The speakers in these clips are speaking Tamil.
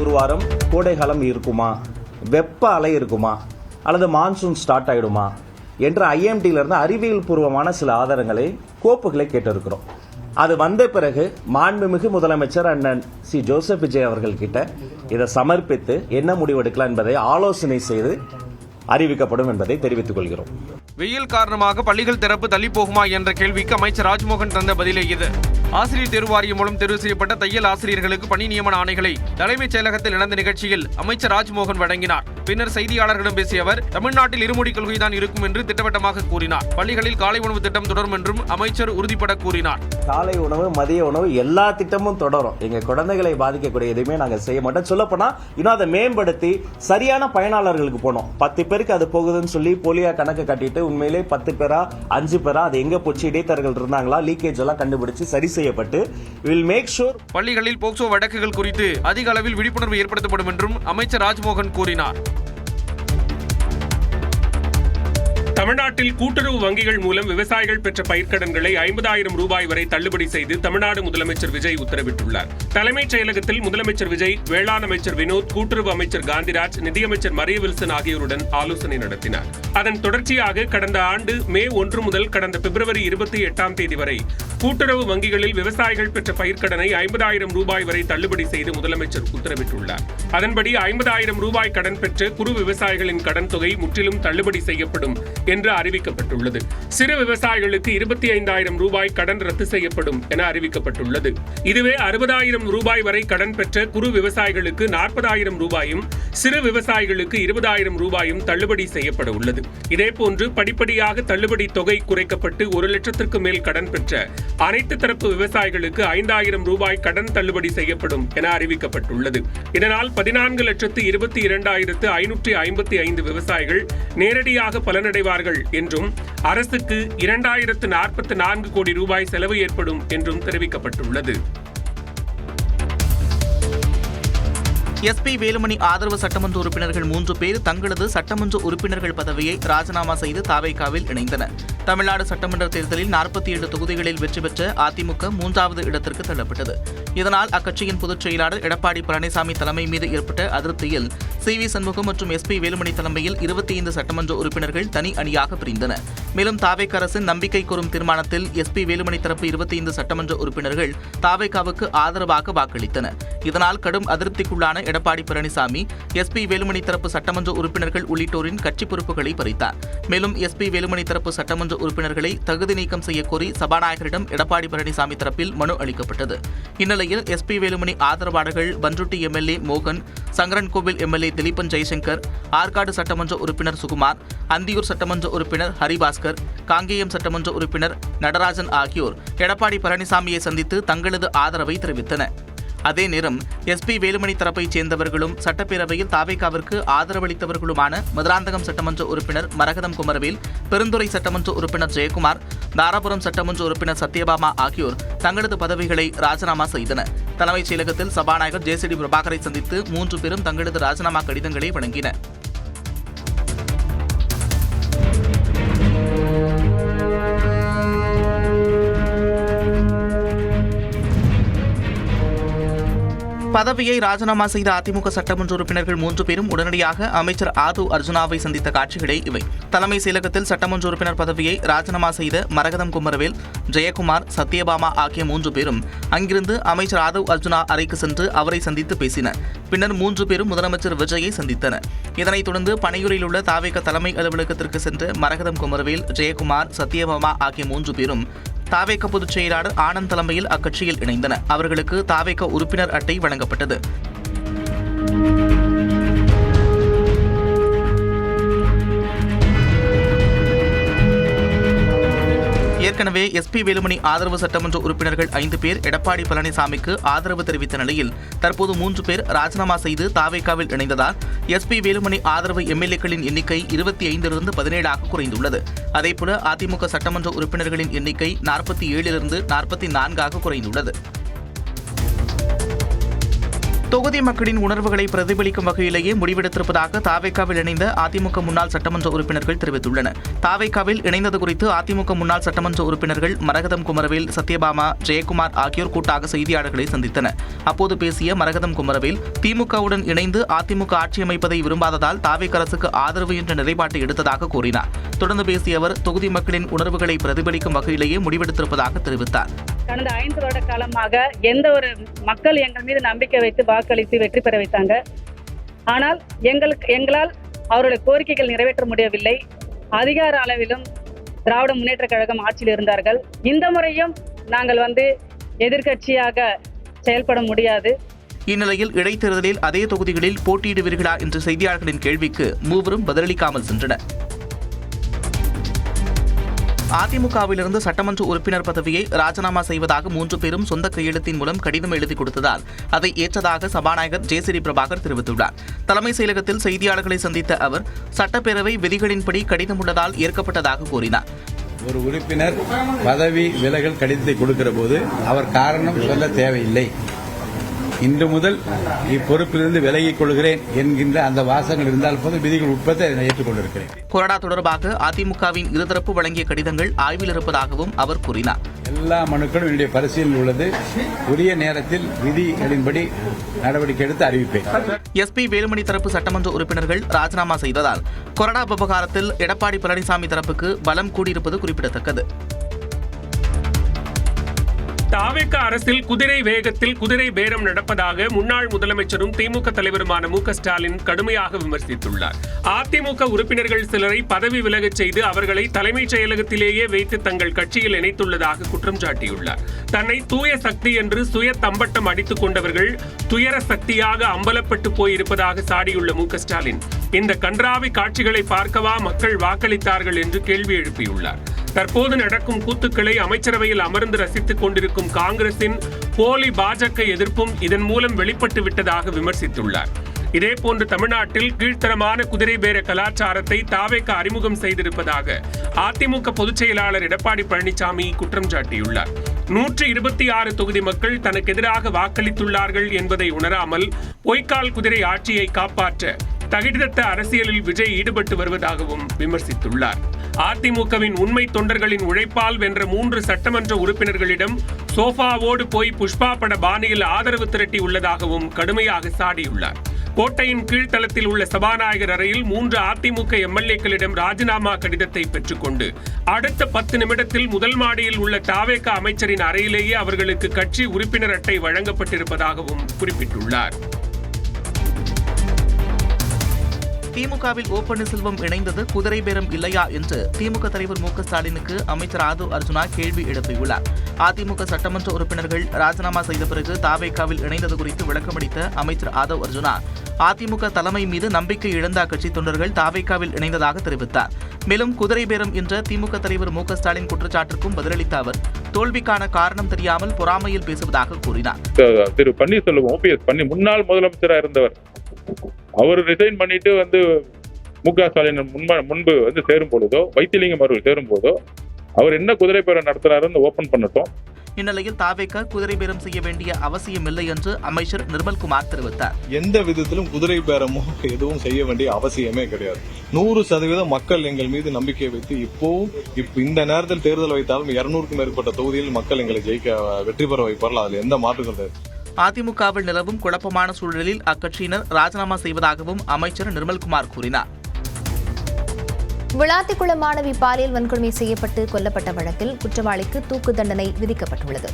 ஒரு வாரம் கோடைகாலம் இருக்குமா, வெப்ப அலை இருக்குமா, அல்லது மான்சூன் ஸ்டார்ட் ஆயிடுமா என்ற ஐஎம்டியிலிருந்து அறிவியல் பூர்வமான சில ஆதாரங்களை கோப்புகளை கேட்டிருக்கிறோம். அது வந்த பிறகு மாண்புமிகு முதலமைச்சர் அண்ணன் சி ஜோசப் விஜய் அவர்கள் கிட்ட இதை சமர்ப்பித்து என்ன முடிவெடுக்கலாம் என்பதை ஆலோசனை செய்து அறிவிக்கப்படும் என்பதை தெரிவித்துக் கொள்கிறோம். வெயில் காரணமாக பள்ளிகள் திறப்பு தள்ளி போகுமா என்ற கேள்விக்கு அமைச்சர் ராஜ்மோகன் தந்த பதிலே இது. ஆசிரியர் தேர்வு வாரியம் மூலம் தேர்வு செய்யப்பட்ட தையல் ஆசிரியர்களுக்கு பணி நியமன ஆணைகளை தலைமைச் செயலகத்தில் நடந்த நிகழ்ச்சியில் அமைச்சர் ராஜ்மோகன் வழங்கினார். பின்னர் செய்தியாளர்களிடம் பேசிய அவர், தமிழ்நாட்டில் இருமொழி கொள்கைதான் இருக்கும் என்று திட்டவட்டமாக கூறினார். பள்ளிகளில் காலை உணவு திட்டம் தொடரும் என்றும் அமைச்சர் உறுதிபட கூறினார். காலை உணவு, மதிய உணவு எல்லா திட்டமும் தொடரும். எங்க குழந்தைகளை பாதிக்கக்கூடிய எதுவுமே நாங்க செய்ய மாட்டோம். சொல்லப்போனா இன்னும் அதை மேம்படுத்தி சரியான பயனாளர்களுக்கு போனோம். 10 பேருக்கு அது போகுதுன்னு சொல்லி போலியா கணக்கு கட்டிட்டு உண்மையிலே 10 பேரா 5 பேரா அது எங்க போச்சு, இடைத்தரகர்கள் இருந்தாங்களா, லீக்கேஜ் எல்லாம் கண்டுபிடிச்சு சரி செய்யப்பட்டு வில் மேக் ஷூர் பள்ளிகளில் போக்சோ வழக்குகள் குறித்து அதிக அளவில் விழிப்புணர்வு ஏற்படுத்தப்படும் என்றும் அமைச்சர் ராஜ்மோகன் கூறினார். தமிழ்நாட்டில் கூட்டுறவு வங்கிகள் மூலம் விவசாயிகள் பெற்ற பயிர்க்கடன்களை 50,000 ரூபாய் வரை தள்ளுபடி செய்து தமிழ்நாடு முதலமைச்சர் விஜய் உத்தரவிட்டுள்ளார். தலைமைச் செயலகத்தில் முதலமைச்சர் விஜய், வேளாண் அமைச்சர் வினோத், கூட்டுறவு அமைச்சர் காந்திராஜ், நிதியமைச்சர் மரிய வில்சன் ஆகியோருடன் ஆலோசனை நடத்தினார். அதன் தொடர்ச்சியாக கடந்த ஆண்டு மே 1 முதல் கடந்த பிப்ரவரி 28ஆம் தேதி வரை கூட்டுறவு வங்கிகளில் விவசாயிகள் பெற்ற பயிர்க்கடனை 50,000 ரூபாய் வரை தள்ளுபடி செய்து முதலமைச்சர் உத்தரவிட்டுள்ளார். அதன்படி 50,000 ரூபாய் கடன் பெற்ற குறு விவசாயிகளின் கடன் தொகை முற்றிலும் தள்ளுபடி செய்யப்படும் என்று அறிவிக்கப்பட்டுள்ளது. சிறு விவசாயிகளுக்கு 25,000 ரூபாய் கடன் ரத்து செய்யப்படும் என அறிவிக்கப்பட்டுள்ளது. இதுவே 60,000 ரூபாய் வரை கடன் பெற்ற குறு விவசாயிகளுக்கு 40,000 ரூபாயும், சிறு விவசாயிகளுக்கு 20,000 ரூபாயும் தள்ளுபடி செய்யப்பட உள்ளது. இதேபோன்று படிப்படியாக தள்ளுபடி தொகை குறைக்கப்பட்டு 1 லட்சத்திற்கு மேல் கடன் பெற்ற அனைத்து தரப்பு விவசாயிகளுக்கு 5,000 ரூபாய் கடன் தள்ளுபடி செய்யப்படும் என அறிவிக்கப்பட்டுள்ளது. இதனால் 14,22,555 விவசாயிகள் நேரடியாக பலனடைவார்கள் என்றும் அரசுக்கு 2,044 கோடி ரூபாய் செலவு ஏற்படும் என்றும் தெரிவிக்கப்பட்டுள்ளது. எஸ்பி வேலுமணி ஆதரவு சட்டமன்ற உறுப்பினர்கள் 3 பேர் தங்களது சட்டமன்ற உறுப்பினர்கள் பதவியை ராஜினாமா செய்து தாவேகாவில் இணைந்தனர். தமிழ்நாடு சட்டமன்ற தேர்தலில் 47 தொகுதிகளில் வெற்றி பெற்ற அதிமுக 3வது இடத்திற்கு தள்ளப்பட்டது. இதனால் அக்கட்சியின் பொதுச் செயலாளர் எடப்பாடி பழனிசாமி தலைமை மீது ஏற்பட்ட அதிருப்தியில் CV சண்முகம் மற்றும் எஸ்பி வேலுமணி தலைமையில் 25 சட்டமன்ற உறுப்பினர்கள் தனி அணியாக பிரிந்தனர். மேலும் தாவேக அரசின் நம்பிக்கை கோரும் தீர்மானத்தில் எஸ்பி வேலுமணி தரப்பு 25 சட்டமன்ற உறுப்பினர்கள் தாவேகாவுக்கு ஆதரவாக வாக்களித்தனர். இதனால் கடும் அதிருப்திக்குள்ளான எடப்பாடி பழனிசாமி எஸ்பி வேலுமணி தரப்பு சட்டமன்ற உறுப்பினர்கள் உள்ளிட்டோரின் கட்சி பொறுப்புகளை பறித்தார். மேலும் எஸ்பி வேலுமணி தரப்பு சட்டமன்ற உறுப்பினர்களை தகுதி நீக்கம் செய்யக்கோரி சபாநாயகரிடம் எடப்பாடி பழனிசாமி தரப்பில் மனு அளிக்கப்பட்டது. இந்நிலையில் எஸ்பி வேலுமணி ஆதரவாளர்கள் பன்ருட்டி MLA மோகன், சங்கரன்கோவில் MLA திலீபன் ஜெய்சங்கர், ஆற்காடு சட்டமன்ற உறுப்பினர் சுகுமார், அந்தியூர் சட்டமன்ற உறுப்பினர் ஹரிபாஸ்கர், காங்கேயம் சட்டமன்ற உறுப்பினர் நடராஜன் ஆகியோர் எடப்பாடி பழனிசாமியை சந்தித்து தங்களது ஆதரவை தெரிவித்தனர். அதே நேரம் எஸ்பி வேலுமணி தரப்பைச் சேர்ந்தவர்களும் சட்டப்பேரவையில் தாவேகாவிற்கு ஆதரவளித்தவர்களுமான மதுராந்தகம் சட்டமன்ற உறுப்பினர் மரகதம் குமரவேல், பெருந்துறை சட்டமன்ற உறுப்பினர் ஜெயக்குமார், தாராபுரம் சட்டமன்ற உறுப்பினர் சத்யபாமா ஆகியோர் தங்களது பதவிகளை ராஜினாமா செய்தனர். தலைமைச் செயலகத்தில் சபாநாயகர் JCD பிரபாகரை சந்தித்து 3 பேரும் தங்களது ராஜினாமா கடிதங்களை வழங்கினர். பதவியை ராஜினாமா செய்த அதிமுக சட்டமன்ற உறுப்பினர்கள் 3 பேரும் உடனடியாக அமைச்சர் ஆது அர்ஜுனாவை சந்தித்த காட்சிகளே இவை. தலைமை செயலகத்தில் சட்டமன்ற உறுப்பினர் பதவியை ராஜினாமா செய்த மரகதம் குமரவேல், ஜெயக்குமார், சத்யபாமா ஆகிய 3 பேரும் அங்கிருந்து அமைச்சர் ஆது அர்ஜுனா அறைக்கு சென்று அவரை சந்தித்து பேசினர். பின்னர் 3 பேரும் முதலமைச்சர் விஜயை சந்தித்தனர். இதனைத் தொடர்ந்து பனையூரில் உள்ள தாவேக தலைமை அலுவலகத்திற்கு சென்ற மரகதம் குமரவேல், ஜெயக்குமார், சத்யபாமா ஆகிய 3 பேரும் தாவேக பொதுச் செயலாளர் ஆனந்த் தலைமையில் அக்கட்சியில் இணைந்தனர். அவர்களுக்கு தாவேக உறுப்பினர் அட்டை வழங்கப்பட்டது. ஏற்கனவே எஸ்பி வேலுமணி ஆதரவு சட்டமன்ற உறுப்பினர்கள் 5 பேர் எடப்பாடி பழனிசாமிக்கு ஆதரவு தெரிவித்த நிலையில் தற்போது 3 பேர் ராஜினாமா செய்து தாவேகாவில் இணைந்ததால் எஸ்பி வேலுமணி ஆதரவு MLAக்களின் எண்ணிக்கை 25லிருந்து 17ஆக குறைந்துள்ளது. அதேபோல அதிமுக சட்டமன்ற உறுப்பினர்களின் எண்ணிக்கை 47லிருந்து 44ஆக குறைந்துள்ளது. தொகுதி மக்களின் உணர்வுகளை பிரதிபலிக்கும் வகையிலேயே முடிவெடுத்திருப்பதாக தாவேகாவில் இணைந்த அதிமுக முன்னாள் சட்டமன்ற உறுப்பினர்கள் தெரிவித்துள்ளனர். தாவேகாவில் இணைந்தது குறித்து அதிமுக முன்னாள் சட்டமன்ற உறுப்பினர்கள் மரகதம் குமரவேல், சத்யபாமா, ஜெயக்குமார் ஆகியோர் கூட்டாக செய்தியாளர்களை சந்தித்தனர். அப்போது பேசிய மரகதம் குமரவேல், திமுகவுடன் இணைந்து அதிமுக ஆட்சி அமைப்பதை விரும்பாததால் தாவேக அரசுக்கு ஆதரவு என்ற நிலைப்பாட்டை எடுத்ததாக கூறினார். தொடர்ந்து பேசிய அவர், தொகுதி மக்களின் உணர்வுகளை பிரதிபலிக்கும் வகையிலேயே முடிவெடுத்திருப்பதாக தெரிவித்தார். கடந்த 5 வருட காலமாக எந்த ஒரு மக்கள் எங்கள் மீது நம்பிக்கை வைத்து வாக்களித்து வெற்றி பெற வைத்தாங்க. ஆனால் எங்களால் அவருடைய கோரிக்கைகள் நிறைவேற்ற முடியவில்லை. அதிகார அளவிலும் திராவிட முன்னேற்ற கழகம் ஆட்சியில் இருந்தார்கள். இந்த முறையும் நாங்கள் எதிர்க்கட்சியாக செயல்பட முடியாது. இந்நிலையில் இடைத்தேர்தலில் அதே தொகுதிகளில் போட்டியிடுவீர்களா என்ற செய்தியாளர்களின் கேள்விக்கு மூவரும் பதிலளிக்காமல் சென்றனர். அதிமுகவிலிருந்து சட்டமன்ற உறுப்பினர் பதவியை ராஜினாமா செய்வதாக 3 பேரும் சொந்த கையெழுத்தின் மூலம் கடிதம் எழுதி கொடுத்ததால் அதை ஏற்றதாக சபாநாயகர் ஜே.சி.டி. பிரபாகர் தெரிவித்துள்ளார். தலைமைச் செயலகத்தில் செய்தியாளர்களை சந்தித்த அவர், சட்டப்பேரவை விதிகளின்படி கடிதம் உள்ளதால் ஏற்கப்பட்டதாக கூறினார். ஒரு உறுப்பினர் பதவி விலகல் கடிதத்தை கொடுக்கிற போது அவர் காரணம் சொல்ல தேவையில்லை. இன்று முதல் இப்பொறுப்பிலிருந்து விலகிக் கொள்கிறேன் என்கின்ற அந்த வாசகங்கள் இருந்தால் போது விதிகள் உட்பட அதை ஏற்றுக்கொண்டிருக்கிறேன். கொறடா தொடர்பாக அதிமுகவின் இருதரப்பு வழங்கிய கடிதங்கள் ஆய்வில் இருப்பதாகவும் அவர் கூறினார். எல்லா மனுக்களும் என்னுடைய பரிசீலனையில் உள்ளது. உரிய நேரத்தில் விதிகளின்படி நடவடிக்கை எடுத்து அறிவிப்பேன். எஸ்.பி. வேலுமணி தரப்பு சட்டமன்ற உறுப்பினர்கள் ராஜினாமா செய்ததால் கொறடா விவகாரத்தில் எடப்பாடி பழனிசாமி தரப்புக்கு பலம் கூடியிருப்பது குறிப்பிடத்தக்கது. தாவேக அரசில் குதிரை வேகத்தில் குதிரை பேரம் நடப்பதாக முன்னாள் முதலமைச்சரும் திமுக தலைவருமான மு.க. ஸ்டாலின் கடுமையாக விமர்சித்துள்ளார். அதிமுக உறுப்பினர்கள் சிலரை பதவி விலகச் செய்து அவர்களை தலைமைச் செயலகத்திலேயே வைத்து தங்கள் கட்சியில் இணைத்துள்ளதாக குற்றம் சாட்டியுள்ளார். தன்னை தூய சக்தி என்று சுய தம்பட்டம் அடித்துக் கொண்டவர்கள் துயர சக்தியாக அம்பலப்பட்டு போயிருப்பதாக சாடியுள்ள மு.க. ஸ்டாலின், இந்த கன்றாவி காட்சிகளை பார்க்கவா மக்கள் வாக்களித்தார்கள் என்று கேள்வி எழுப்பியுள்ளார். தற்போது நடக்கும் கூத்துக்களை அமைச்சரவையில் அமர்ந்து ரசித்துக் கொண்டிருக்கும் காங்கிரசின் போலி பாஜக எதிர்ப்பும் இதன் மூலம் வெளிப்பட்டு விட்டதாக விமர்சித்துள்ளார். இதேபோன்று தமிழ்நாட்டில் கீழ்த்தரமான குதிரை பேர கலாச்சாரத்தை தாவேக அறிமுகம் செய்திருப்பதாக அதிமுக பொதுச் செயலாளர் எடப்பாடி பழனிசாமி குற்றம் சாட்டியுள்ளார். 126 தொகுதி மக்கள் தனக்கு எதிராக வாக்களித்துள்ளார்கள் என்பதை உணராமல் பொய்க்கால் குதிரை ஆட்சியை காப்பாற்ற தகிடத்த அரசியலில் விஜய் ஈடுபட்டு வருவதாகவும் விமர்சித்துள்ளார். அதிமுகவின் உண்மை தொண்டர்களின் உழைப்பால் வென்ற 3 சட்டமன்ற உறுப்பினர்களிடம் சோஃபாவோடு போய் புஷ்பா பட பாணியில் ஆதரவு திரட்டி உள்ளதாகவும் கடுமையாக சாடியுள்ளார். கோட்டையின் கீழ்த்தளத்தில் உள்ள சபாநாயகர் அறையில் 3 அதிமுக எம்எல்ஏக்களிடம் ராஜினாமா கடிதத்தை பெற்றுக்கொண்டு அடுத்த 10 நிமிடத்தில் முதல் மாடியில் உள்ள தாவேக அமைச்சரின் அறையிலேயே அவர்களுக்கு கட்சி உறுப்பினர் அட்டை வழங்கப்பட்டிருப்பதாகவும் குறிப்பிட்டுள்ளார். திமுகவில் ஓ பன்னீர்செல்வம் இணைந்தது குதிரை பேரம் இல்லையா என்று திமுக தலைவர் மு.க. ஸ்டாலினுக்கு அமைச்சர் ஆதவ் அர்ஜுனா கேள்வி எழுப்பியுள்ளார். அதிமுக சட்டமன்ற உறுப்பினர்கள் ராஜினாமா செய்த பிறகு தாவேகாவில் இணைந்தது குறித்து விளக்கமளித்த அமைச்சர் ஆதவ் அர்ஜுனா, அதிமுக தலைமை மீது நம்பிக்கை இழந்த அக்கட்சி தொண்டர்கள் தாவேகாவில் இணைந்ததாக தெரிவித்தார். மேலும் குதிரை பேரம் என்ற திமுக தலைவர் மு.க. ஸ்டாலின் குற்றச்சாட்டிற்கும் பதிலளித்த அவர், தோல்விக்கான காரணம் தெரியாமல் பொறாமையில் பேசுவதாக கூறினார். திரு பன்னீர்செல்வம் ஓபிஎஸ் முன்னாள் முதலமைச்சராக இருந்தவர், அவர் ரிசைன் பண்ணிட்டு மு.க. ஸ்டாலின் முன்பு சேரும் பொழுதோ, வைத்திலிங்கம் அவர்கள் சேரும் போதோ அவர் என்ன குதிரை பேரம் நடத்தினாரு ஓபன் பண்ணட்டும். இந்நிலையில் தாவேக குதிரை பேரம் செய்ய வேண்டிய அவசியம் இல்லை என்று அமைச்சர் நிர்மல்குமார் தெரிவித்தார். எந்த விதத்திலும் குதிரை பேரமோ எதுவும் செய்ய வேண்டிய அவசியமே கிடையாது. 100% மக்கள் எங்கள் மீது நம்பிக்கை வைத்து இந்த நேரத்தில் தேர்தல் வைத்தாலும் 200க்கும் மேற்பட்ட தொகுதியில் மக்கள் எங்களை வெற்றி பெற வைப்பார்கள். அதில் எந்த மாற்றுகள் இல்லை. அதிமுகவில் நிலவும் குழப்பமான சூழலில் அக்கட்சியினர் ராஜினாமா செய்வதாகவும் அமைச்சர் நிர்மல்குமார் கூறினார். விளாத்திக்குளம் மாணவி பாலியல் வன்கொடுமை செய்யப்பட்டு கொல்லப்பட்ட வழக்கில் குற்றவாளிக்கு தூக்கு தண்டனை விதிக்கப்பட்டுள்ளது.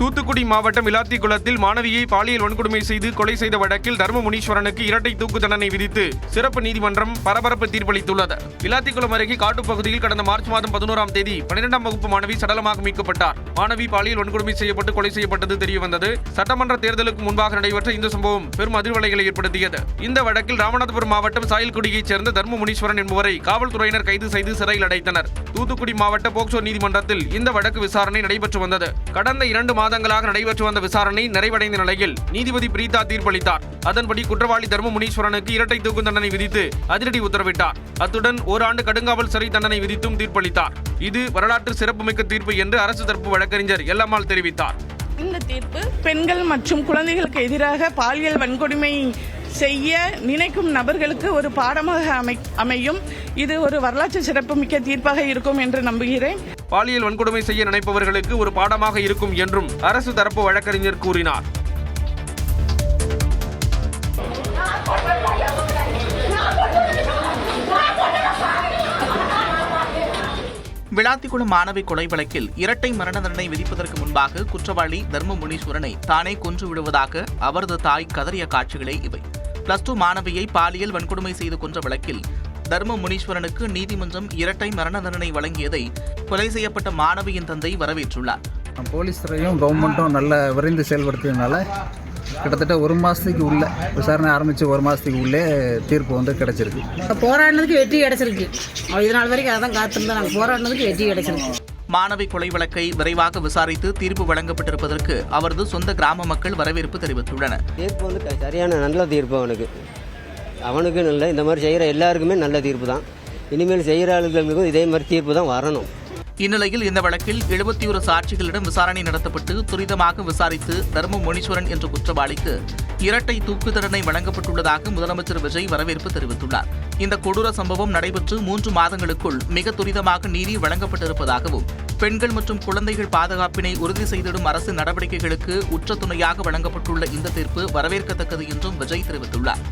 தூத்துக்குடி மாவட்டம் விளாத்திக்குளத்தில் மாணவியை பாலியல் வன்கொடுமை செய்து கொலை செய்த வழக்கில் தர்ம முனீஸ்வரனுக்கு இரட்டை தூக்கு தண்டனை விதித்து சிறப்பு நீதிமன்றம் பரபரப்பு தீர்ப்பளித்துள்ளது. விளாத்திக்குளம் அருகே காட்டுப்பகுதியில் கடந்த மார்ச் மாதம் 11ஆம் தேதி 12ஆம் வகுப்பு மாணவி சடலமாக மீட்கப்பட்டார். மாணவி பாலியல் வன்கொடுமை செய்யப்பட்டு கொலை செய்யப்பட்டது தெரியவந்தது. சட்டமன்ற தேர்தலுக்கு முன்பாக நடைபெற்ற இந்த சம்பவம் பெரும் அதிர்வலைகளை ஏற்படுத்தியது. இந்த வழக்கில் ராமநாதபுரம் மாவட்டம் சாயல்குடியைச் சேர்ந்த தர்ம முனீஸ்வரன் என்பவரை காவல்துறையினர் கைது செய்து சிறையில் அடைத்தனர். தூத்துக்குடி மாவட்ட போக்சோ நீதிமன்றத்தில் இந்த வழக்கு விசாரணை நடைபெற்று வந்தது. கடந்த 2 மாதங்களாக நடைபெற்று வந்த விசாரணை நிறைவடைந்த நிலையில் நீதிபதி பிரீதா தீர்ப்பளித்தார். அதன்படி குற்றவாளி தர்ம முனீஸ்வரனுக்கு இரட்டை தூக்கு தண்டனை விதித்து அதிரடி உத்தரவிட்டார். அத்துடன் ஓராண்டு கடுங்காவல் சிறை தண்டனை விதித்தும் தீர்ப்பளித்தார். இது வரலாற்று சிறப்புமிக்க தீர்ப்பு என்று அரசு தரப்பு வழக்கறிஞர் எல்லம்மாள் தெரிவித்தார். இந்த தீர்ப்பு பெண்கள் மற்றும் குழந்தைகளுக்கு எதிராக பாலியல் வன்கொடுமை செய்ய நினைக்கும் நபர்களுக்கு ஒரு பாடமாக அமையும். இது ஒரு வரலாற்று சிறப்புமிக்க தீர்ப்பாக இருக்கும் என்று நம்புகிறேன். பாலியல் வன்கொடுமை செய்ய நினைப்பவர்களுக்கு ஒரு பாடமாக இருக்கும் என்றும் அரசு தரப்பு வழக்கறிஞர் கூறினார். விளாத்திக்குளம் மாணவி கொலை வழக்கில் இரட்டை மரண தண்டனை விதிப்பதற்கு முன்பாக குற்றவாளி தர்ம முனீஸ்வரனை தானே கொன்று விடுவதாக அவரது தாய் கதறிய காட்சிகளே இவை. +2 மாணவியை பாலியல் வன்கொடுமை செய்து கொன்ற வழக்கில் தர்ம முனீஸ்வரனுக்கு நீதிமன்றம் இரட்டை மரண தண்டனை வழங்கியதை கொலை செய்யப்பட்ட மாணவியின் தந்தை வரவேற்றுள்ளார். போலீஸ் துறையும் கவர்மெண்ட்டும் நல்ல விரைந்து செயல்படுத்தியதுனால கிட்டத்தட்ட 1 மாதத்துக்கு உள்ள விசாரணை ஆரம்பித்து 1 மாதத்துக்கு உள்ளே தீர்ப்பு கிடைச்சிருக்கு. போராடினதுக்கு வெற்றி கிடைச்சிருக்கு. இது நாள் வரைக்கும் அதான் காத்திருந்தோம். நாங்கள் போராடினதுக்கு வெற்றி கிடைச்சிருக்கு. மாணவி கொலை வழக்கை விரைவாக விசாரித்து தீர்ப்பு வழங்கப்பட்டிருப்பதற்கு அவரது சொந்த கிராம மக்கள் வரவேற்பு தெரிவித்துள்ளனர். தீர்ப்பு சரியான நல்ல தீர்ப்பு. அவனுக்கு நல்ல, இந்த மாதிரி செய்கிற எல்லாருக்குமே நல்ல தீர்ப்பு தான். இனிமேல் செய்கிற ஆளுகளுக்கும் இதே மாதிரி தீர்ப்பு தான் வரணும். இந்நிலையில் இந்த வழக்கில் 71 சாட்சிகளிடம் விசாரணை நடத்தப்பட்டு துரிதமாக விசாரித்து தர்ம முனீஸ்வரன் என்ற குற்றவாளிக்கு இரட்டை தூக்கு தண்டனை வழங்கப்பட்டுள்ளதாக முதலமைச்சர் விஜய் வரவேற்பு தெரிவித்துள்ளார். இந்த கொடூர சம்பவம் நடைபெற்று 3 மாதங்களுக்குள் மிக துரிதமாக நீதி வழங்கப்பட்டிருப்பதாகவும் பெண்கள் மற்றும் குழந்தைகள் பாதுகாப்பினை உறுதி செய்திடும் அரசு நடவடிக்கைகளுக்கு உற்ற துணையாக வழங்கப்பட்டுள்ள இந்த தீர்ப்பு வரவேற்கத்தக்கது என்றும் விஜய் தெரிவித்துள்ளார்.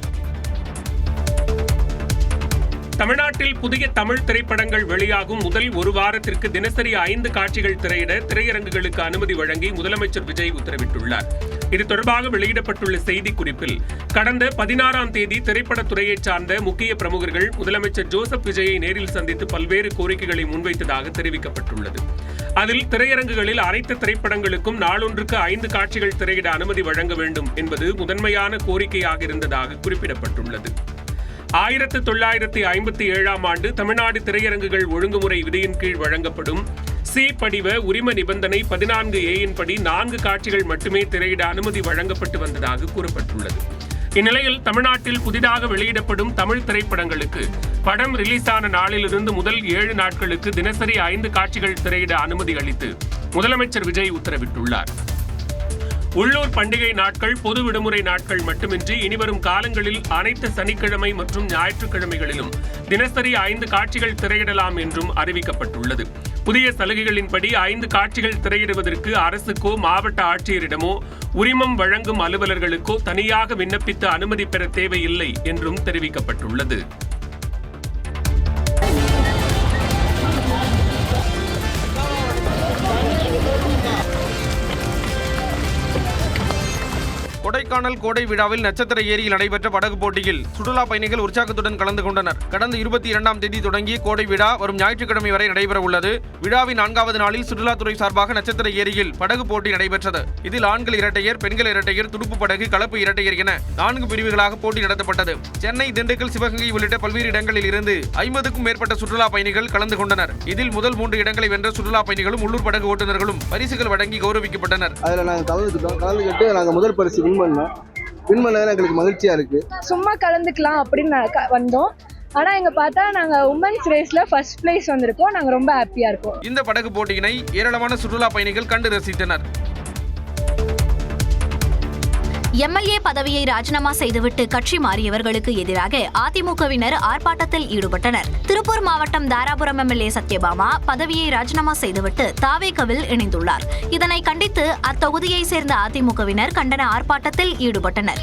தமிழ்நாட்டில் புதிய தமிழ் திரைப்படங்கள் வெளியாகும் முதல் ஒரு வாரத்திற்கு தினசரி 5 காட்சிகள் திரையிட திரையரங்குகளுக்கு அனுமதி வழங்கி முதலமைச்சர் விஜய் உத்தரவிட்டுள்ளார். இது தொடர்பாக வெளியிடப்பட்டுள்ள செய்திக்குறிப்பில் கடந்த 16ஆம் தேதி திரைப்படத்துறையைச் சார்ந்த முக்கிய பிரமுகர்கள் முதலமைச்சர் ஜோசப் விஜயை நேரில் சந்தித்து பல்வேறு கோரிக்கைகளை முன்வைத்ததாக தெரிவிக்கப்பட்டுள்ளது. அதில் திரையரங்குகளில் அனைத்து திரைப்படங்களுக்கும் நாளொன்றுக்கு 5 காட்சிகள் திரையிட அனுமதி வழங்க வேண்டும் என்பது முதன்மையான கோரிக்கையாக இருந்ததாக குறிப்பிடப்பட்டுள்ளது. 1957ஆம் ஆண்டு தமிழ்நாடு திரையரங்குகள் ஒழுங்குமுறை விதியின் கீழ் வழங்கப்படும் சி படிவ உரிம நிபந்தனை 14A படி 4 காட்சிகள் மட்டுமே திரையிட அனுமதி வழங்கப்பட்டு வந்ததாக கூறப்பட்டுள்ளது. இந்நிலையில் தமிழ்நாட்டில் புதிதாக வெளியிடப்படும் தமிழ் திரைப்படங்களுக்கு படம் ரிலீஸ் ஆன நாளிலிருந்து முதல் 7 நாட்களுக்கு தினசரி 5 காட்சிகள் திரையிட அனுமதி அளித்து முதலமைச்சர் விஜய் உத்தரவிட்டுள்ளார். உள்ளூர் பண்டிகை நாட்கள், பொது விடுமுறை நாட்கள் மட்டுமின்றி இனிவரும் காலங்களில் அனைத்து சனிக்கிழமை மற்றும் ஞாயிற்றுக்கிழமைகளிலும் தினசரி 5 காட்சிகள் திரையிடலாம் என்றும் அறிவிக்கப்பட்டுள்ளது. புதிய சலுகைகளின்படி 5 காட்சிகள் திரையிடுவதற்கு அரசுக்கோ மாவட்ட ஆட்சியரிடமோ உரிமம் வழங்கும் அலுவலர்களுக்கோ தனியாக விண்ணப்பித்து அனுமதி பெற தேவையில்லை என்றும் தெரிவிக்கப்பட்டுள்ளது. கொடைக்கானல் கோடை விழாவில் நட்சத்திர ஏரியில் நடைபெற்ற படகு போட்டியில் சுற்றுலா பயணிகள் உற்சாகத்துடன் கலந்து கொண்டனர். கடந்த 22ஆம் தேதி தொடங்கிய கோடை விழா வரும் ஞாயிற்றுக்கிழமை வரை நடைபெற உள்ளது. விழாவின் 4வது நாளில் சுற்றுலாத்துறை சார்பாக நட்சத்திர ஏரியில் படகு போட்டி நடைபெற்றது. இதில் ஆண்கள் இரட்டையர், பெண்கள் இரட்டையர், துடுப்பு படகு, கலப்பு இரட்டையர் என 4 பிரிவுகளாக போட்டி நடத்தப்பட்டது. சென்னை, திண்டுக்கல், சிவகங்கை உள்ளிட்ட பல்வேறு இடங்களில் இருந்து 50க்கும் மேற்பட்ட சுற்றுலா பயணிகள் கலந்து கொண்டனர். இதில் முதல் 3 இடங்களை வென்ற சுற்றுலா பயணிகளும் உள்ளூர் படகு ஓட்டுநர்களும் பரிசுகள் வழங்கி கௌரவிக்கப்பட்டனர். அதில் நாங்கள் கலந்துக்கிட்டு நாங்கள் முதல் பரிசு வின் பண்ணது எங்களுக்கு மகிழ்ச்சியா இருக்கு. சும்மா கலந்துக்கலாம் அப்படின்னு வந்தோம். ஆனா எங்க பார்த்தா நாங்க உமன்ஸ் ரேஸ்ல ஃபர்ஸ்ட் பிளேஸ் வந்திருக்கோம். நாங்க ரொம்ப ஹாப்பியா இருக்கோம். இந்த படகு போட்டியினை ஏராளமான சுற்றுலா பயணிகள் கண்டு ரசித்தனர். எம்எல்ஏ பதவியை ராஜினாமா செய்துவிட்டு கட்சி மாறியவர்களுக்கு எதிராக அதிமுகவினர் ஆர்ப்பாட்டத்தில் ஈடுபட்டனர். திருப்பூர் மாவட்டம் தாராபுரம் எம்எல்ஏ சத்யபாமா பதவியை ராஜினாமா செய்துவிட்டு தாவேகவில் இணைந்துள்ளார். இதனை கண்டித்து அத்தொகுதியை சேர்ந்த அதிமுகவினர் கண்டன ஆர்ப்பாட்டத்தில் ஈடுபட்டனர்.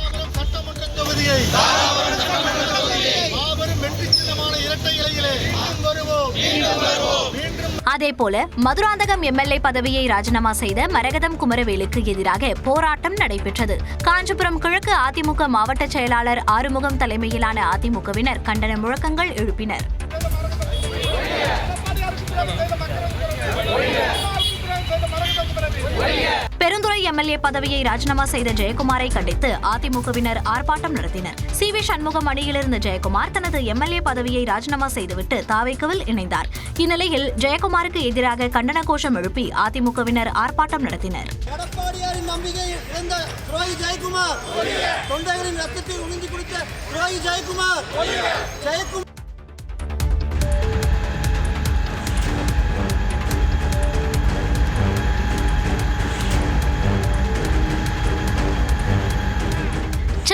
அதேபோல மதுராந்தகம் எம்எல்ஏ பதவியை ராஜினாமா செய்த மரகதம் குமரவேலுக்கு எதிராக போராட்டம் நடைபெற்றது. காஞ்சிபுரம் கிழக்கு அதிமுக மாவட்ட செயலாளர் ஆறுமுகம் தலைமையிலான அதிமுகவினர் கண்டன முழக்கங்கள் எழுப்பினர். பெருந்துறை எம்எல்ஏ பதவியை ராஜினாமா செய்த ஜெயக்குமாரை கண்டித்து அதிமுகவினர் ஆர்ப்பாட்டம் நடத்தினர். சி.வி. சண்முகம் அணியிலிருந்த ஜெயக்குமார் தனது எம்எல்ஏ பதவியை ராஜினாமா செய்துவிட்டு தாவேகவில் இணைந்தார். இந்நிலையில் ஜெயக்குமாருக்கு எதிராக கண்டன கோஷம் எழுப்பி அதிமுகவினர் ஆர்ப்பாட்டம் நடத்தினர்.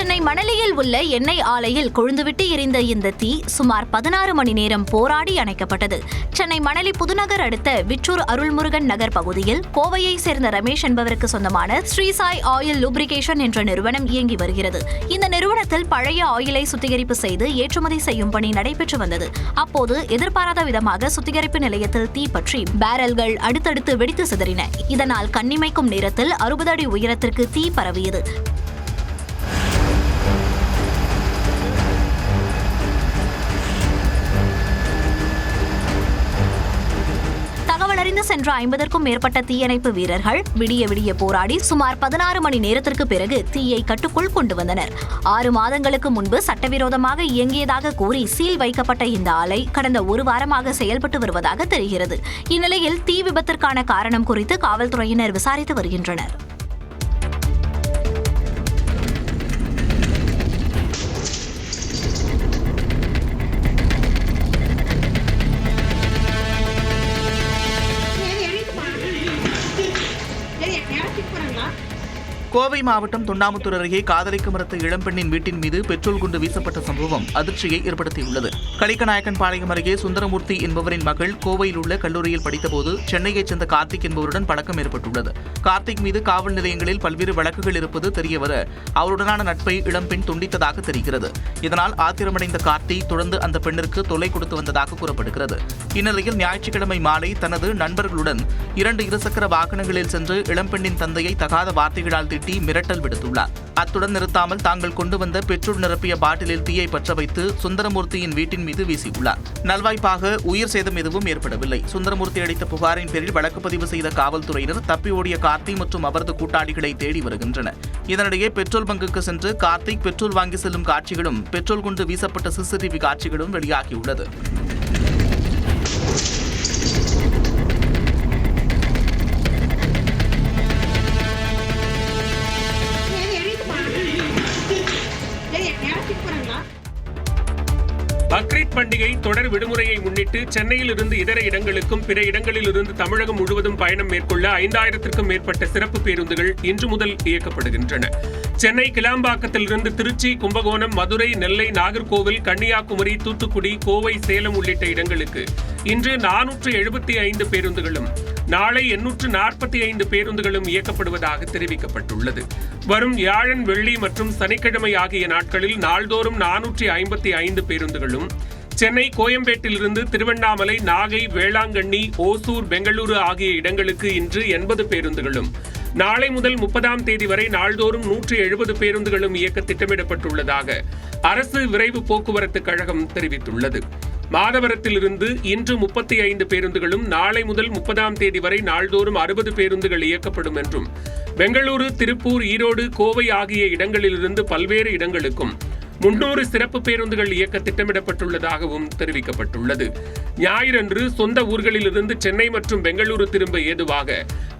சென்னை மணலியில் உள்ள எண்ணெய் ஆலையில் கொழுந்துவிட்டு எரிந்த இந்த தீ சுமார் 16 மணி நேரம் போராடி அணைக்கப்பட்டது. சென்னை மணலி புதுநகர் அடுத்த விற்றூர் அருள்முருகன் நகர் பகுதியில் கோவையை சேர்ந்த ரமேஷ் என்பவருக்கு சொந்தமான ஸ்ரீசாய் ஆயில் லூப்ரிகேஷன் என்ற நிறுவனம் இயங்கி வருகிறது. இந்த நிறுவனத்தில் பழைய ஆயிலை சுத்திகரிப்பு செய்து ஏற்றுமதி செய்யும் பணி நடைபெற்று வந்தது. அப்போது எதிர்பாராத விதமாக சுத்திகரிப்பு நிலையத்தில் தீ பற்றி பேரல்கள் அடுத்தடுத்து வெடித்து சிதறின. இதனால் கண்ணிமைக்கும் நேரத்தில் 60 அடி உயரத்திற்கு தீ பரவியது. தகவலறிந்து சென்ற 50க்கும் மேற்பட்ட தீயணைப்பு வீரர்கள் விடிய போராடி சுமார் 16 மணி நேரத்திற்கு பிறகு தீயை கட்டுக்குள் கொண்டு வந்தனர். 6 மாதங்களுக்கு முன்பு சட்டவிரோதமாக இயங்கியதாக கூறி சீல் வைக்கப்பட்ட இந்த ஆலை கடந்த 1 வாரமாக செயல்பட்டு வருவதாக தெரிகிறது. இந்நிலையில் தீ விபத்திற்கான காரணம் குறித்து காவல்துறையினர் விசாரித்து வருகின்றனர். கோவை மாவட்டம் தொண்டாமுத்தூர் அருகே காதலிக்க மறுத்த இளம்பெண்ணின் வீட்டின் மீது பெட்ரோல் குண்டு வீசப்பட்ட சம்பவம் அதிர்ச்சியை ஏற்படுத்தியுள்ளது. கலிக்கநாயக்கன்பாளையம் அருகே சுந்தரமூர்த்தி என்பவரின் மகள் கோவையில் உள்ள கல்லூரியில் படித்தபோது சென்னையைச் சேர்ந்த கார்த்திக் என்பவருடன் பழக்கம் ஏற்பட்டுள்ளது. கார்த்திக் மீது காவல் நிலையங்களில் பல்வேறு வழக்குகள் இருப்பது தெரியவர அவருடனான நட்பை இளம்பெண் துண்டித்ததாக தெரிகிறது. இதனால் ஆத்திரமடைந்த கார்த்திக் தொடர்ந்து அந்த பெண்ணிற்கு தொல்லை கொடுத்து வந்ததாக கூறப்படுகிறது. இந்நிலையில் ஞாயிற்றுக்கிழமை மாலை தனது நண்பர்களுடன் 2 இருசக்கர வாகனங்களில் சென்று இளம்பெண்ணின் தந்தையை தகாத வார்த்தைகளால் திட்டி மிரட்டல் விடுத்துள்ளார். அத்துடன் நிறுத்தாமல் தாங்கள் கொண்டு வந்த பெட்ரோல் நிரப்பிய பாட்டிலில் தீயை பற்ற வைத்து சுந்தரமூர்த்தியின் வீட்டின் மீது வீசியுள்ளார். நல்வாய்ப்பாக உயிர் சேதம் எதுவும் ஏற்படவில்லை. சுந்தரமூர்த்தி அளித்த புகாரின் பேரில் வழக்கு பதிவு செய்த காவல்துறையினர் தப்பி ஓடிய கார்த்திக் மற்றும் அவரது கூட்டாளிகளை தேடி வருகின்றனர். இதனிடையே பெட்ரோல் பங்குக்கு சென்று கார்த்திக் பெட்ரோல் வாங்கி செல்லும் காட்சிகளும் பெட்ரோல் குண்டு வீசப்பட்ட சிசிடிவி காட்சிகளும் வெளியாகியுள்ளது. பக்ரீத் பண்டிகை தொடர் விடுமுறையை முன்னிட்டு சென்னையில் இருந்து இதர இடங்களுக்கும் பிற இடங்களில் இருந்து தமிழகம் முழுவதும் பயணம் மேற்கொள்ள 5000த்திற்கும் மேற்பட்ட சிறப்பு பேருந்துகள் இன்று முதல் இயக்கப்படுகின்றன. சென்னை கிளாம்பாக்கத்திலிருந்து திருச்சி, கும்பகோணம், மதுரை, நெல்லை, நாகர்கோவில், கன்னியாகுமரி, தூத்துக்குடி, கோவை, சேலம் உள்ளிட்ட இடங்களுக்கு இன்று 475 பேருந்துகளும் நாளை 845 பேருந்துகளும் இயக்கப்படுவதாக தெரிவிக்கப்பட்டுள்ளது. வரும் வியாழன், வெள்ளி மற்றும் சனிக்கிழமை ஆகிய நாட்களில் நாள்தோறும் 455 பேருந்துகளும் சென்னை, கோயம்பேட்டிலிருந்து திருவண்ணாமலை, நாகை, வேளாங்கண்ணி, ஓசூர், பெங்களூரு ஆகிய இடங்களுக்கு இன்று 80 பேருந்துகளும் நாளை முதல் 30ஆம் தேதி வரை நாள்தோறும் 170 பேருந்துகளும் இயக்க திட்டமிடப்பட்டுள்ளதாக அரசு விரைவு போக்குவரத்து கழகம் தெரிவித்துள்ளது. மாதவரத்திலிருந்து இன்று 35 பேருந்துகளும் நாளை முதல் 30ஆம் தேதி வரை நாள்தோறும் 60 பேருந்துகள் இயக்கப்படும் என்றும் பெங்களூரு, திருப்பூர், ஈரோடு, கோவை ஆகிய இடங்களிலிருந்து பல்வேறு இடங்களுக்கும் 300 சிறப்பு பேருந்துகள் இயக்க திட்டமிடப்பட்டுள்ளதாகவும் தெரிவிக்கப்பட்டுள்ளது. ஞாயிறன்று சொந்த ஊர்களிலிருந்து சென்னை மற்றும் பெங்களூரு திரும்ப ஏதுவாக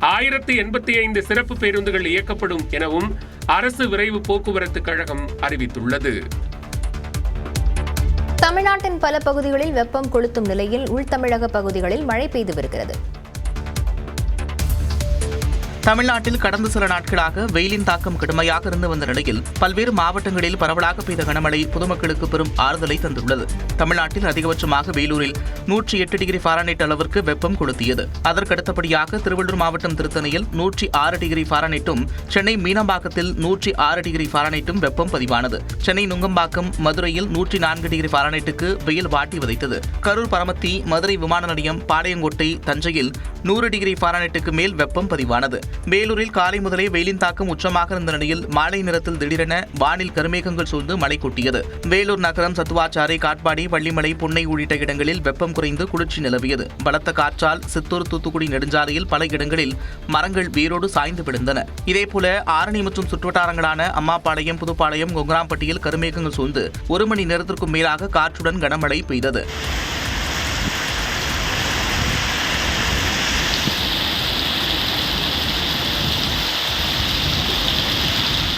1085 சிறப்பு பேருந்துகள் இயக்கப்படும் எனவும் அரசு விரைவு போக்குவரத்து கழகம் அறிவித்துள்ளது. தமிழ்நாட்டின் பல பகுதிகளில் வெப்பம் கொளுத்தும் நிலையில் உள்தமிழக பகுதிகளில் மழை பெய்து வருகிறது. தமிழ்நாட்டில் கடந்த சில நாட்களாக வெயிலின் தாக்கம் கடுமையாக இருந்து வந்த நிலையில் பல்வேறு மாவட்டங்களில் பரவலாக பெய்த கனமழை பொதுமக்களுக்கு பெரும் ஆறுதலை தந்துள்ளது. தமிழ்நாட்டில் அதிகபட்சமாக வேலூரில் 108 டிகிரி ஃபாரனைட் அளவிற்கு வெப்பம் கொளுத்தியது. அதற்கடுத்தபடியாக திருவள்ளூர் மாவட்டம் திருத்தணியில் 106 டிகிரி ஃபாரனைட்டும், சென்னை மீனம்பாக்கத்தில் 106 டிகிரி ஃபாரனைட்டும் வெப்பம் பதிவானது. சென்னை நுங்கம்பாக்கம், மதுரையில் 104 டிகிரி ஃபாரனைட்டுக்கு வெயில் வாட்டி வதைத்தது. கரூர், பரமத்தி, மதுரை விமான நிலையம், பாளையங்கோட்டை, தஞ்சையில் 100 டிகிரி ஃபாரனைட்டுக்கு மேல் வெப்பம் பதிவானது. வேலூரில் காலை முதலே வெயிலின் தாக்கம் உச்சமாக இருந்த நிலையில் மாலை நேரத்தில் திடீரென வானில் கருமேகங்கள் சூழ்ந்து மழை கொட்டியது. வேலூர் நகரம், சத்துவாச்சாரை, காட்பாடி, வள்ளிமலை, புன்னை உள்ளிட்ட இடங்களில் வெப்பம் குறைந்து குளிர்ச்சி நிலவியது. பலத்த காற்றால் சித்தூர், தூத்துக்குடி நெடுஞ்சாலையில் பல இடங்களில் மரங்கள் வேரோடு சாய்ந்து விழுந்தன. இதேபோல ஆரணி மற்றும் சுற்றுவட்டாரங்களான அம்மாபாளையம், புதுப்பாளையம், கொங்கராம்பட்டியில் கருமேகங்கள் சூழ்ந்து 1 மணி நேரத்திற்கும் மேலாக காற்றுடன் கனமழை பெய்தது.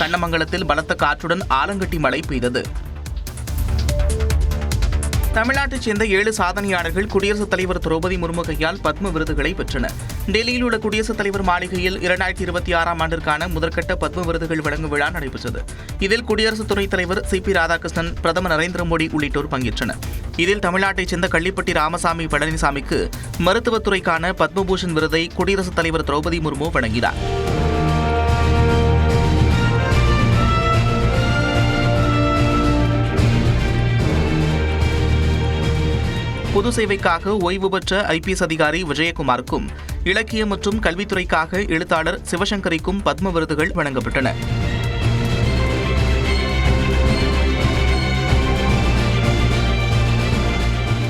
கண்ணமங்கலத்தில் பலத்த காற்றுடன் ஆலங்கட்டி மழை பெய்தது. தமிழ்நாட்டைச் சேர்ந்த 7 சாதனையாளர்கள் குடியரசுத் தலைவர் திரௌபதி முர்மு கையால் பத்ம விருதுகளை பெற்றனர். டெல்லியில் உள்ள குடியரசுத் தலைவர் மாளிகையில் 2026ஆம் ஆண்டிற்கான முதற்கட்ட பத்ம விருதுகள் வழங்கும் விழா நடைபெற்றது. இதில் குடியரசு துணைத் தலைவர் CP ராதாகிருஷ்ணன், பிரதமர் நரேந்திர மோடி உள்ளிட்டோர் பங்கேற்றனர். இதில் தமிழ்நாட்டைச் சேர்ந்த கள்ளிப்பட்டி ராமசாமி பழனிசாமிக்கு மருத்துவத்துறைக்கான பத்மபூஷன் விருதை குடியரசுத் தலைவர் திரௌபதி முர்மு வழங்கினார். பொது சேவைக்காக ஓய்வு பெற்ற IPS அதிகாரி விஜயகுமாருக்கும், இலக்கியம் மற்றும் கல்வித்துறைக்காக எழுத்தாளர் சிவசங்கரிக்கும் பத்ம விருதுகள் வழங்கப்பட்டன.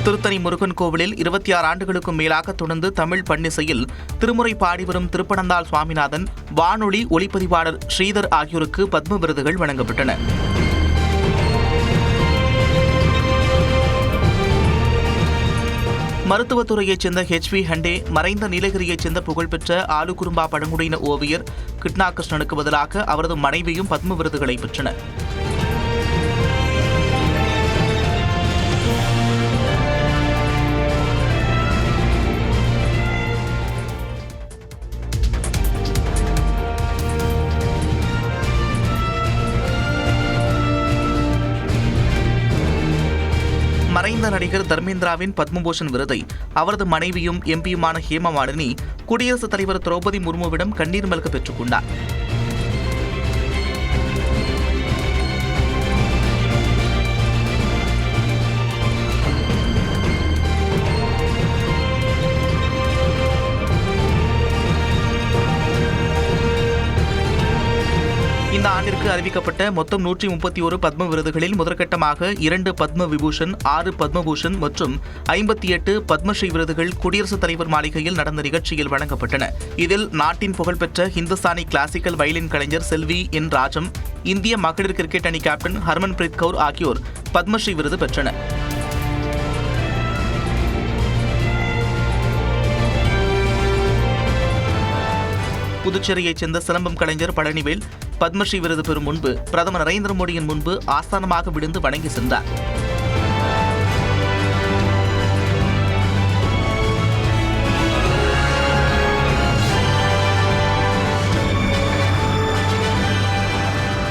திருத்தணி முருகன் கோவிலில் 26 ஆண்டுகளுக்கும் மேலாக தொடர்ந்து தமிழ் பன்னிசையில் திருமுறை பாடி வரும் திருப்பனந்தாள் சுவாமிநாதன், வானொலி ஒளிப்பதிவாளர் ஸ்ரீதர் ஆகியோருக்கு பத்ம விருதுகள் வழங்கப்பட்டன. மருத்துவத்துறையைச் சேர்ந்த HV ஹண்டே, மறைந்த நீலகிரியைச் சேர்ந்த புகழ்பெற்ற ஆலுகுறும்பா பழங்குடியின ஓவியர் கிருஷ்ணா கிருஷ்ணனுக்கு பதிலாக அவரது மனைவியும் பத்ம விருதுகளை பெற்றனர். மறைந்த நடிகர் தர்மேந்திராவின் பத்மபூஷன் விருதை அவரது மனைவியும் MP-யுமான ஹேமா மாலினி குடியரசுத் தலைவர் திரௌபதி முர்முவிடம் கண்ணீர் மல்க பெற்றுக் கொண்டார். இந்த ஆண்டிற்கு அறிவிக்கப்பட்ட மொத்தம் 131 பத்ம விருதுகளில் முதற்கட்டமாக 2 பத்ம விபூஷன், 6 பத்மபூஷன் மற்றும் 58 பத்மஸ்ரீ விருதுகள் குடியரசுத் தலைவர் மாளிகையில் நடந்த நிகழ்ச்சியில் வழங்கப்பட்டன. இதில் நாட்டின் புகழ்பெற்ற ஹிந்துஸ்தானி கிளாசிக்கல் வயலின் கலைஞர் செல்வி N. ராஜம், இந்திய மகளிர் கிரிக்கெட் அணி கேப்டன் ஹர்மன்பிரீத் கவுர் ஆகியோர் பத்மஸ்ரீ விருது பெற்றனர். புதுச்சேரியைச் சேர்ந்த சிலம்பம் கலைஞர் பழனிவேல் பத்மஸ்ரீ விருது பெறும் முன்பு பிரதமர் நரேந்திர மோடியின் முன்பு ஆஸ்தானமாக விழுந்து வணங்கி சென்றார்.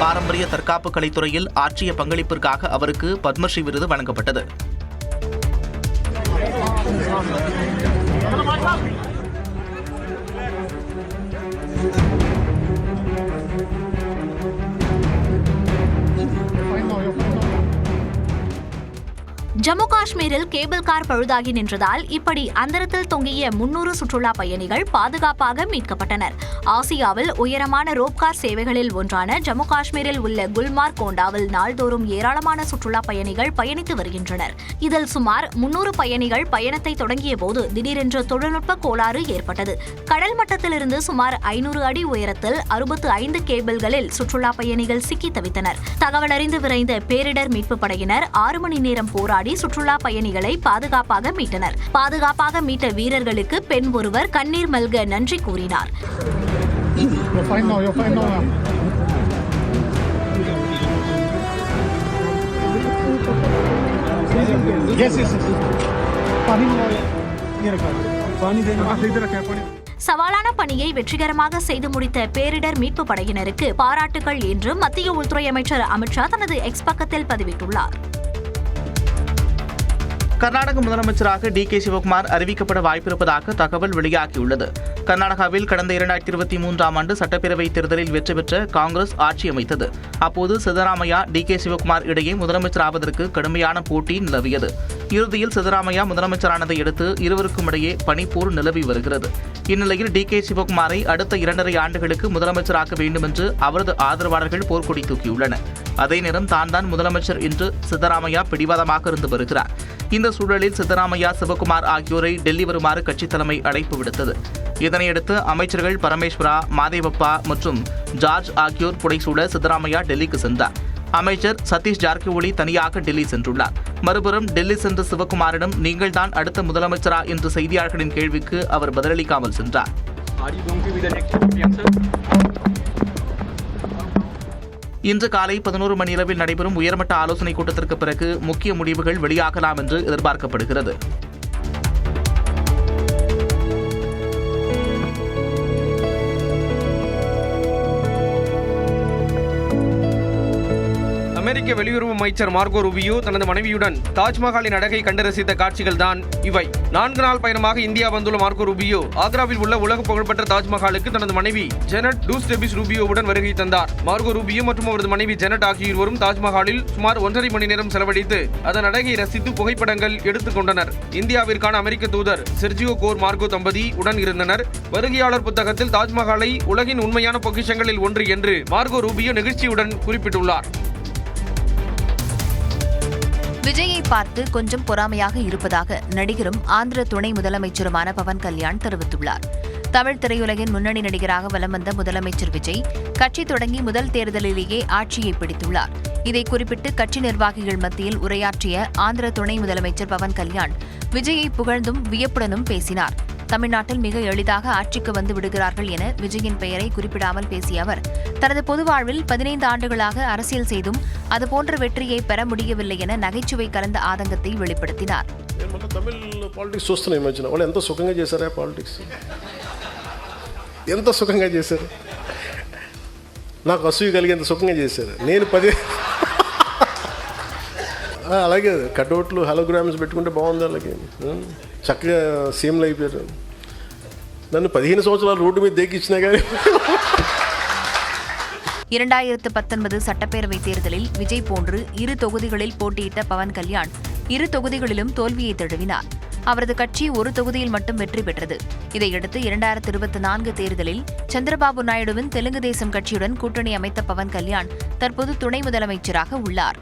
பாரம்பரிய தற்காப்பு கலைத்துறையில் ஆற்றிய பங்களிப்பிற்காக அவருக்கு பத்மஸ்ரீ விருது வழங்கப்பட்டது. ஜம்மு காஷ்மீரில் கேபிள் கார் பழுதாகி நின்றதால் இப்படி அந்தரத்தில் தொங்கிய 300 சுற்றுலா பயணிகள் பாதுகாப்பாக மீட்கப்பட்டனர். ஆசியாவில் உயரமான ரோப் கார் சேவைகளில் ஒன்றான ஜம்மு காஷ்மீரில் உள்ள குல்மார்க் கோண்டாவில் நாள்தோறும் ஏராளமான சுற்றுலா பயணிகள் பயணித்து வருகின்றனர். இதில் சுமார் 300 பயணிகள் பயணத்தை தொடங்கிய போது திடீரென்று தொழில்நுட்ப கோளாறு ஏற்பட்டது. கடல் மட்டத்திலிருந்து சுமார் 500 அடி உயரத்தில் 65 கேபிள்களில் சுற்றுலா பயணிகள் சிக்கி தவித்தனர். தகவலறிந்து விரைந்த பேரிடர் மீட்பு படையினர் 6 மணி நேரம் போராடி சுற்றுலா பயணிகளை பாதுகாப்பாக மீட்டனர். பாதுகாப்பாக மீட்ட வீரர்களுக்கு பெண் ஒருவர் கண்ணீர் மல்க நன்றி கூறினார். சவாலான பணியை வெற்றிகரமாக செய்து முடித்த பேரிடர் மீட்பு படையினருக்கு பாராட்டுகள் என்று மத்திய உள்துறை அமைச்சர் அமித்ஷா தனது எக்ஸ் பக்கத்தில் பதிவிட்டுள்ளார். கர்நாடக முதலமைச்சராக DK சிவகுமார் அறிவிக்கப்பட வாய்ப்பிருப்பதாக தகவல் வெளியாகியுள்ளது. கர்நாடகாவில் கடந்த 2023ஆம் ஆண்டு சட்டப்பேரவை தேர்தலில் வெற்றி பெற்ற காங்கிரஸ் ஆட்சி அமைத்தது. அப்போது சித்தராமையா, DK சிவகுமார் இடையே முதலமைச்சராவதற்கு கடுமையான போட்டி நிலவியது. இறுதியில் சித்தராமையா முதலமைச்சரானதை அடுத்து இருவருக்கும் இடையே பனிப்போர் நிலவி வருகிறது. இந்நிலையில் DK சிவகுமாரை அடுத்த 2.5 ஆண்டுகளுக்கு முதலமைச்சராக்க வேண்டும் என்று அவரது ஆதரவாளர்கள் போர்க்கொடி தூக்கியுள்ளனர். அதே நேரம் தான் முதலமைச்சர் என்று சித்தராமையா பிடிவாதமாக இருந்து வருகிறார். இந்த சூழலில் சித்தராமையா, சிவகுமார் ஆகியோரை டெல்லி வருமாறு கட்சித் தலைமை அழைப்பு விடுத்தது. இதனையடுத்து அமைச்சர்கள் பரமேஸ்வரா, மாதேவப்பா மற்றும் ஜார்ஜ் ஆகியோர் புடைசூழ சித்தராமையா டெல்லிக்கு சென்றார். அமைச்சர் சதீஷ் ஜார்கிஹோலி தனியாக டெல்லி சென்றுள்ளார். மறுபுறம் டெல்லி சென்ற சிவகுமாரிடம் நீங்கள் தான் அடுத்த முதலமைச்சரா என்ற செய்தியாளர்களின் கேள்விக்கு அவர் பதிலளிக்காமல் சென்றார். இன்று காலை 11 மணியளவில் நடைபெறும் உயர்மட்ட ஆலோசனைக் கூட்டத்திற்கு பிறகு முக்கிய முடிவுகள் வெளியாகலாம் என்று எதிர்பார்க்கப்படுகிறது. அமெரிக்க வெளியுறவு அமைச்சர் மார்கோ ரூபியோ தனது மனைவியுடன் தாஜ்மஹாலின் அழகை கண்டு ரசித்த காட்சிகள் தான் இவை. 4 நாள் பயணமாக இந்தியா வந்துள்ள மார்கோ ரூபியோ ஆக்ராவில் உள்ள உலக புகழ்பெற்ற தாஜ்மஹாலுக்கு தனது மனைவி ஜெனட் டூஸ்டெபிஸ் ரூபியோவுடன் வருகை தந்தார். மார்கோ ரூபியோ மற்றும் அவரது மனைவி ஜெனட் ஆகிய இருவரும் தாஜ்மஹாலில் சுமார் 1.5 மணி நேரம் செலவழித்து அதன் அழகை ரசித்து புகைப்படங்கள் எடுத்துக் கொண்டனர். இந்தியாவிற்கான அமெரிக்க தூதர் செர்ஜியோ கோர் மார்கோ தம்பதி உடன் இருந்தனர். வருகையாளர் புத்தகத்தில் தாஜ்மஹாலை உலகின் உண்மையான பொக்கிஷங்களில் ஒன்று என்று மார்கோ ரூபியோ நிகழ்ச்சியுடன் குறிப்பிட்டுள்ளார். விஜயை பார்த்து கொஞ்சம் பொறாமையாக இருப்பதாக நடிகரும் ஆந்திர துணை முதலமைச்சருமான பவன் கல்யாண் தெரிவித்துள்ளார். தமிழ் திரையுலகின் முன்னணி நடிகராக வலம் வந்த முதலமைச்சர் விஜய் கட்சி தொடங்கி முதல் தேர்தலிலேயே ஆட்சியை பிடித்துள்ளார். இதை குறிப்பிட்டு கட்சி நிர்வாகிகள் மத்தியில் உரையாற்றிய ஆந்திர துணை முதலமைச்சர் பவன் கல்யாண் விஜயை புகழ்ந்தும் வியப்புடனும் பேசினார். தமிழ்நாட்டில் மிக எளிதாக ஆட்சிக்கு வந்து விடுகிறார்கள் என விஜயின் பெயரை குறிப்பிடாமல் பேசிய அவர் தனது பொது வாழ்வில் 15 ஆண்டுகளாக அரசியல் செய்தும் அதுபோன்ற வெற்றியை பெற முடியவில்லை என நகைச்சுவை கலந்த ஆதங்கத்தை வெளிப்படுத்தினார். తమిళ్ పాలిటిక్స్ చూస్తున్నా ఈ మధ్యన వాళ్ళు ఎంత సుఖంగా చేశారా పాలిటిక్స్, ఎంత సుఖంగా చేశారు, నాకు అసూయ కలిగేంత సుఖంగా చేశారు. నేను 10 అలాగే కటౌట్లు హలోగ్రామ్స్ పెట్టుకుంటే బాగుంది, అలాగే చక్కగా సీఎంలు అయిపోయారు. నన్ను 15 సంవత్సరాలు రోడ్డు మీద దేకిచ్చినా కానీ 2019 சட்டப்பேரவைத் தேர்தலில் விஜய் போன்று 2 தொகுதிகளில் போட்டியிட்ட பவன் கல்யாண் 2 தொகுதிகளிலும் தோல்வியை தழுவினார். அவரது கட்சி ஒரு தொகுதியில் மட்டும் வெற்றி பெற்றது. இதையடுத்து 2024 தேர்தலில் சந்திரபாபு நாயுடுவின் தெலுங்கு தேசம் கட்சியுடன் கூட்டணி அமைத்த பவன் கல்யாண் தற்போது துணை முதலமைச்சராக உள்ளார்.